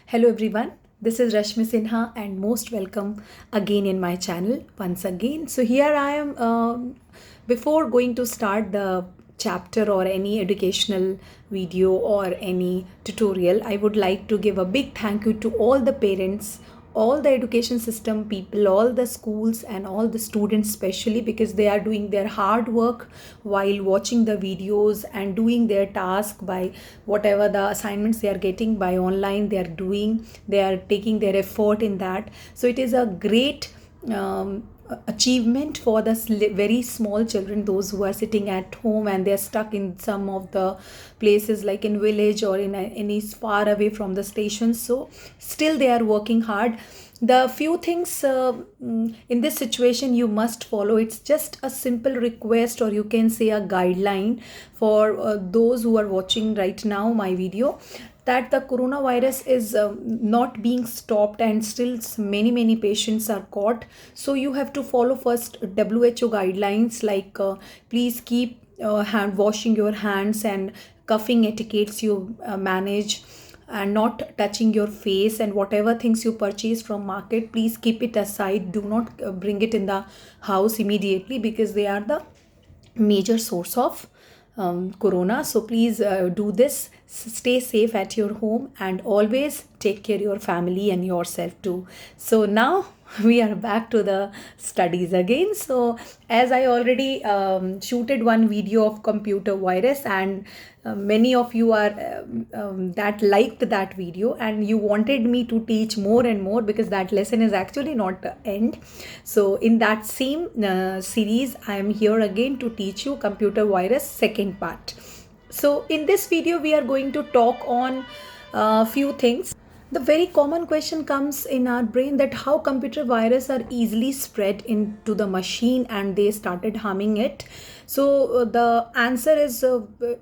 Hello everyone, this is Rashmi Sinha and most welcome again in my channel once again. So here I am before going to start the chapter or any educational video or any tutorial, I would like to give a big thank you to all the parents, all the education system people, all the schools and all the students especially, because they are doing their hard work while watching the videos and doing their task by whatever the assignments they are getting by online they are doing. They are taking their effort in that, so it is a great achievement for the very small children, those who are sitting at home and they're stuck in some of the places like in village or in any far away from the station. So still they are working hard. The few things in this situation you must follow, it's just a simple request or you can say a guideline for those who are watching right now my video, that the coronavirus is not being stopped and still many patients are caught. So you have to follow first WHO guidelines like please keep hand washing your hands and coughing etiquettes you manage, and not touching your face, and whatever things you purchase from market, please keep it aside. Do not bring it in the house immediately, because they are the major source of corona. So please do this. Stay safe at your home and always take care your family and yourself too. So now we are back to the studies again. So as I already shooted one video of computer virus, and many of you are that liked that video and you wanted me to teach more and more, because that lesson is actually not the end. So in that same series I am here again to teach you computer virus second part. So in this video we are going to talk on a few things. The very common question comes in our brain, that how computer viruses are easily spread into the machine and they started harming it. So the answer is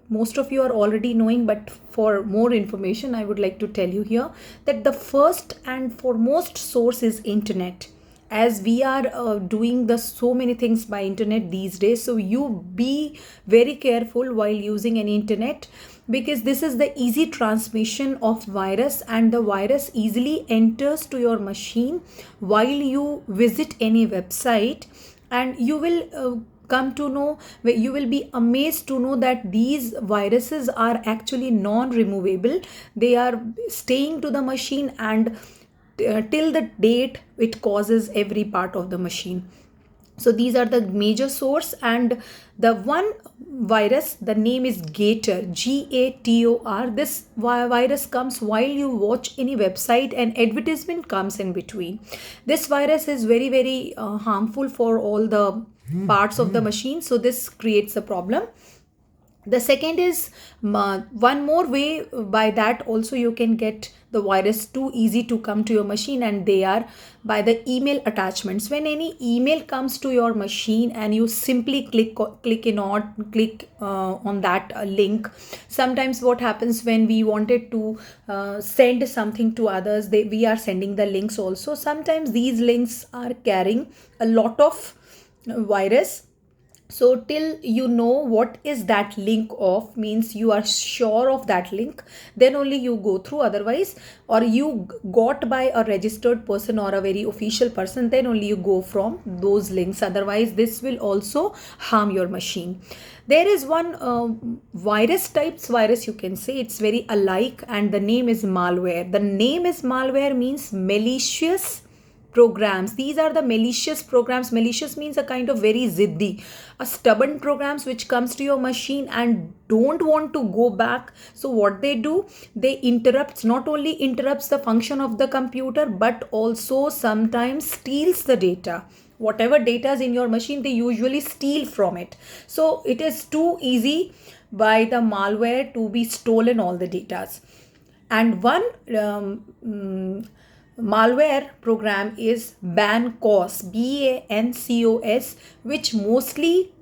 most of you are already knowing, but for more information I would like to tell you here that the first and foremost source is internet. As we are doing the so many things by internet these days, so you be very careful while using an internet, because this is the easy transmission of virus, and the virus easily enters to your machine while you visit any website. And you will come to know, you will be amazed to know that these viruses are actually non removable. They are staying to the machine, and till the date it causes every part of the machine. So these are the major source. And the one virus, the name is Gator, Gator. This virus comes while you watch any website and advertisement comes in between. This virus is very harmful for all the parts of the machine, so this creates a problem. The second is one more way, by that also you can get the virus too easy to come to your machine, and they are by the email attachments. When any email comes to your machine and you simply click on that link. Sometimes what happens, when we wanted to send something to others, we are sending the links also. Sometimes these links are carrying a lot of virus. So till you know what is that link of, means you are sure of that link, then only you go through. Otherwise, or you got by a registered person or a very official person, then only you go from those links. Otherwise this will also harm your machine. There is one virus, you can say, it's very alike, and the name is malware. The name is malware means malicious programs. These are the malicious programs. Malicious means a kind of very ziddi, a stubborn programs which comes to your machine and don't want to go back. So what they do, they interrupts, not only interrupts the function of the computer, but also sometimes steals the data. Whatever data is in your machine, they usually steal from it. So it is too easy by the malware to be stolen all the data. And one malware program is Bancos, Bancos, which mostly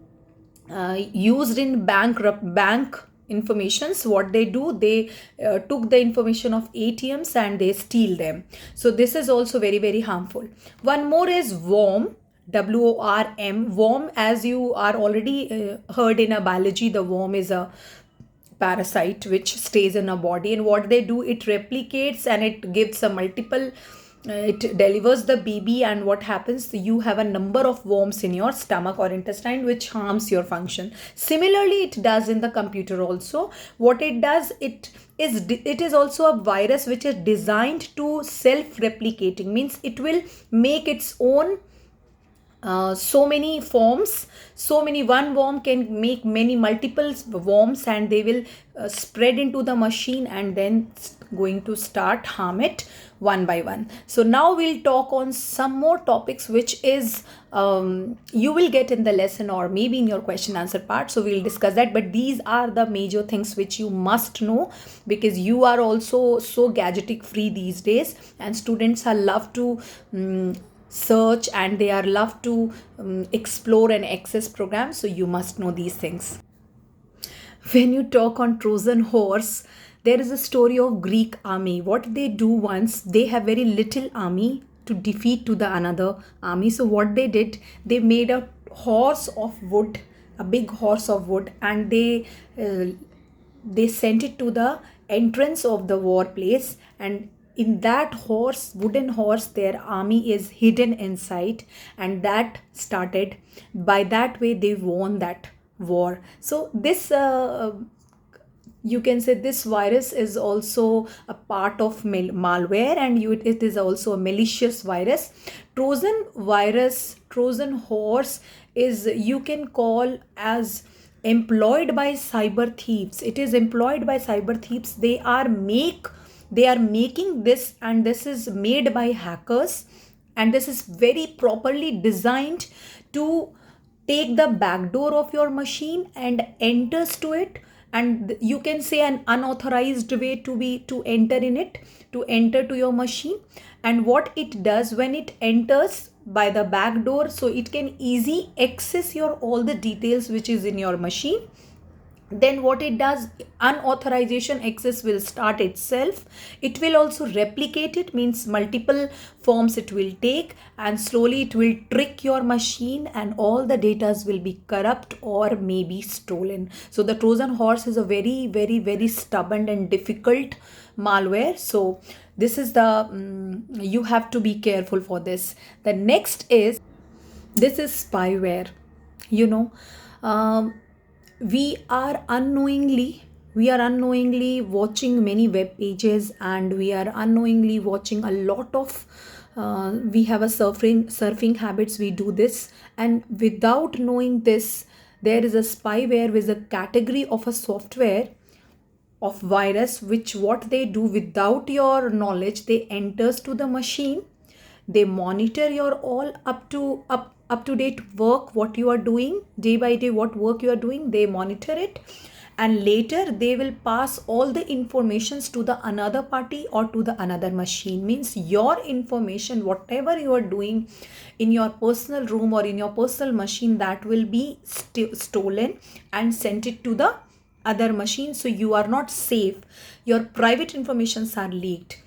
used in bank informations. What they do, they took the information of ATMs and they steal them. So this is also very harmful. One more is worm, worm. Worm, as you are already heard in a biology, the worm is a parasite which stays in a body, and what they do, it replicates and it gives a multiple it delivers the baby, and what happens, you have a number of worms in your stomach or intestine which harms your function. Similarly, it does in the computer also. What it does, it is also a virus which is designed to self replicating, means it will make its own so many forms, so many, one worm can make many multiple worms, and they will spread into the machine and then going to start harm it one by one. So now we'll talk on some more topics which is you will get in the lesson or maybe in your question answer part, so we'll discuss that. But these are the major things which you must know, because you are also so gadgetic free these days, and students are love to search, and they are love to explore and access programs, so you must know these things. When you talk on Trojan horse, there is a story of Greek army. What they do, once they have very little army to defeat to the another army, so what they did, they made a horse of wood, a big horse of wood, and they sent it to the entrance of the war place, and in that horse, wooden horse, their army is hidden inside, and that started, by that way they won that war. So this you can say this virus is also a part of malware, and it is also a malicious virus. Trojan virus, Trojan horse is, you can call as, employed by cyber thieves. It is employed by cyber thieves. They are making this, and this is made by hackers, and this is very properly designed to take the back door of your machine and enters to it, and you can say an unauthorized way to enter in it, to enter to your machine. And what it does, when it enters by the back door, so it can easily access your all the details which is in your machine. Then what it does, unauthorization access will start itself. It will also replicate, it means multiple forms it will take, and slowly it will trick your machine, and all the data will be corrupt or maybe stolen. So the Trojan horse is a very, very, very stubborn and difficult malware. So this is the you have to be careful for this. The next is, this is spyware. You know, we are unknowingly watching many web pages, and we are unknowingly watching a lot of we have a surfing habits, we do this, and without knowing this, there is a spyware with a category of a software of virus, which what they do, without your knowledge, they enters to the machine, they monitor your all up to date work, what you are doing day by day, what work you are doing, they monitor it, and later they will pass all the informations to the another party or to the another machine. Means your information, whatever you are doing in your personal room or in your personal machine, that will be stolen and sent it to the other machine, so you are not safe, your private informations are leaked.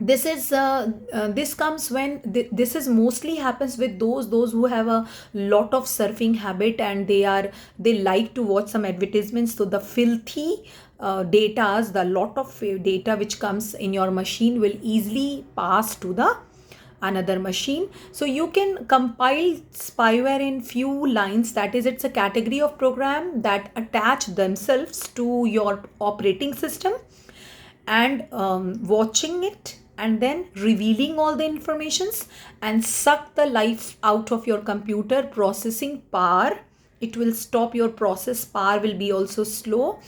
This is this comes when this is mostly happens with those who have a lot of surfing habit, and they like to watch some advertisements. So the filthy the lot of data which comes in your machine will easily pass to the another machine. So you can compile spyware in few lines, that is, it's a category of program that attach themselves to your operating system, and watching it, and then revealing all the informations, and suck the life out of your computer processing power. It will stop your process power, will be also slow.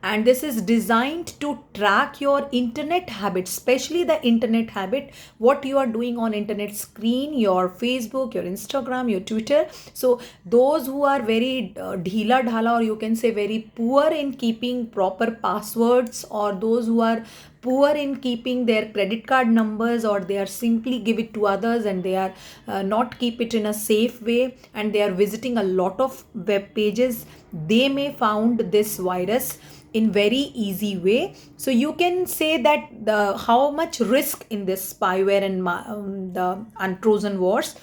And this is designed to track your internet habits, especially the internet habit, what you are doing on internet screen, your Facebook, your Instagram, your Twitter. So those who are very dheela dhala, or you can say very poor in keeping proper passwords, or those who are poor in keeping their credit card numbers, or they are simply give it to others, and they are not keep it in a safe way, and they are visiting a lot of web pages, they may found this virus in very easy way. So you can say that the how much risk in this spyware and the Trojan wars,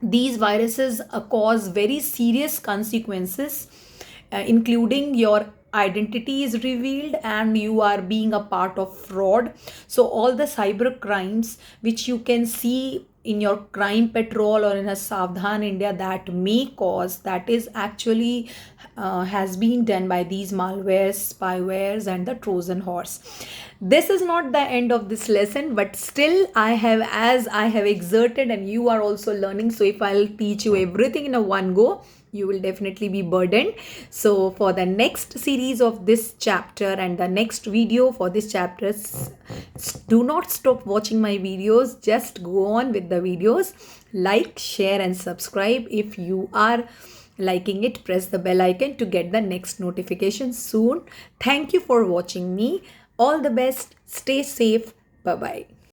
these viruses cause very serious consequences, including your identity is revealed and you are being a part of fraud. So all the cyber crimes which you can see in your crime patrol or in a Savdhan India that may cause, that is actually has been done by these malwares, spywares, and the Trojan horse. This is not the end of this lesson, but still I have, as I have exerted and you are also learning, so if I'll teach you everything in a one go, you will definitely be burdened. So for the next series of this chapter and the next video for this chapter, do not stop watching my videos, just go on with the videos. Like, share and subscribe. If you are liking it, press the bell icon to get the next notification soon. Thank you for watching me. All the best. Stay safe. Bye bye.